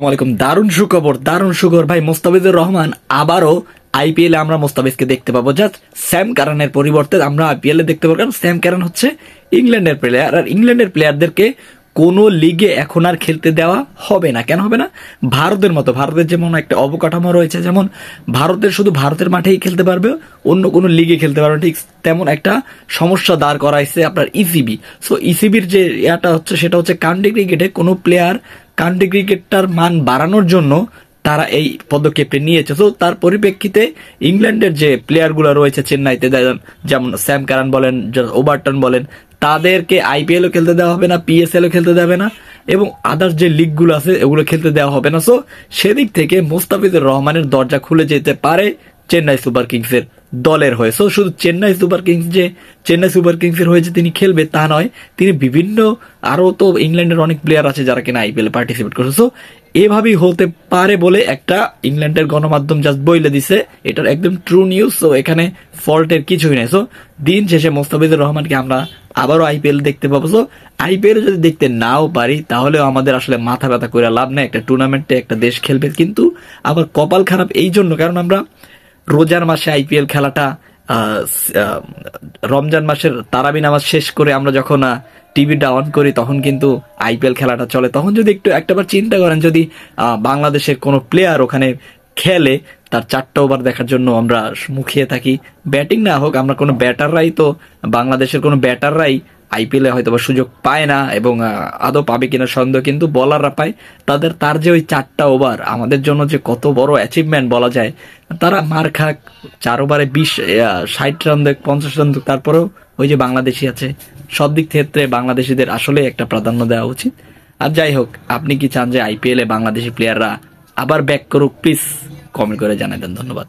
ওয়ালাইকুম। দারুণ সুখবর ভাই, মোস্তাফিজুর রহমান আবারও আইপিএল এ আমরা মোস্তাফিজকে দেখতে পাবো। জাস্ট স্যাম কারানের পরিবর্তে আমরা আইপিএল এ দেখতে পাবো, কারণ স্যাম কারান হচ্ছে ইংল্যান্ডের প্লেয়ার, আর ইংল্যান্ডের প্লেয়ারদেরকে কোনো লিগে এখন আর খেলতে দেওয়া হবে না। কেন হবে না? ভারতের মতো, ভারতের যেমন একটা অবকাঠামো রয়েছে, যেমন ভারতের শুধু ভারতের মাঠেই খেলতে পারবে, অন্য কোনো লিগে খেলতে পারবে, ঠিক তেমন একটা সমস্যা দাঁড় করাইছে আপনার ইসিবি। সো ইসিবির যে ইয়াটা হচ্ছে সেটা হচ্ছে কান্ট্রি ক্রিকেটে কোনো প্লেয়ার কান্ট্রি ক্রিকেটটার মান বাড়ানোর জন্য তারা এই পদক্ষেপটি নিয়েছে। তো তার পরিপ্রেক্ষিতে ইংল্যান্ডের যে প্লেয়ারগুলো রয়েছে চেন্নাইতে, যেমন স্যাম কারান বলেন, ওভারটন বলেন, তাদেরকে আইপিএলও খেলতে দেওয়া হবে না, পিএসএলও খেলতে দেবে না, এবং আদার্স যে লিগগুলো আছে এগুলো খেলতে দেওয়া হবে না। সো সেদিক থেকে মোস্তাফিজুর রহমানের দরজা খুলে যেতে পারে চেন্নাই সুপার কিংসের দলের হয়ে। সো শুধু চেন্নাই সুপার কিংসের হয়ে যে তিনি খেলবে তা নয়, তিনি বিভিন্ন আরো তো ইংল্যান্ডের অনেক প্লেয়ার আছে যারা কিনা আইপিএল পার্টিসিপেট করছে। সো এভাবেই হতে পারে বলে একটা ইংল্যান্ডের গণমাধ্যম জাস্ট বইলে দিছে, এটার একদম ট্রু নিউজ। সো এখানে ফল্টের কিছুই নাই। সো দিন শেষে মোস্তাফিজুর রহমানকে আমরা আবারও আইপিএল দেখতে পাবো। সো আইপিএল যদি দেখতে নাও পারি তাহলেও আমাদের আসলে মাথা ব্যথা করে লাভ নেই, একটা টুর্নামেন্টে একটা দেশ খেলবে। কিন্তু আবার কপাল খারাপ এই জন্য, কারণ আমরা রোজার মাসে আইপিএল খেলাটা রমজান মাসের তারাবি নামাজ শেষ করে আমরা যখন টিভিটা অন করি তখন কিন্তু আইপিএল খেলাটা চলে। তখন যদি একটু একটাবার চিন্তা করেন, যদি বাংলাদেশের কোনো প্লেয়ার ওখানে খেলে, তার 4টা ওভার দেখার জন্য আমরা মুখিয়ে থাকি। ব্যাটিং না হোক, আমরা কোনো ব্যাটাররাই তো, বাংলাদেশের কোনো ব্যাটাররাই আইপিএলে হয়তো বা সুযোগ পায় না, এবং আদৌ পাবে কিনা সন্দেহ, কিন্তু বলাররা পায়। তার যে ওই 4টা ওভার আমাদের জন্য যে কত বড় অ্যাচিভমেন্ট বলা যায়। তারা মার খাক 4 ওভারে 60 রান দেখ, 50 রান দেখ, তারপরেও ওই যে বাংলাদেশি আছে, সব দিক ক্ষেত্রে বাংলাদেশিদের আসলে একটা প্রাধান্য দেওয়া উচিত। আর যাই হোক, আপনি কি চান যে আইপিএলে বাংলাদেশি প্লেয়াররা আবার ব্যাক করুক? প্লিজ কমেন্ট করে জানাই দেন। ধন্যবাদ।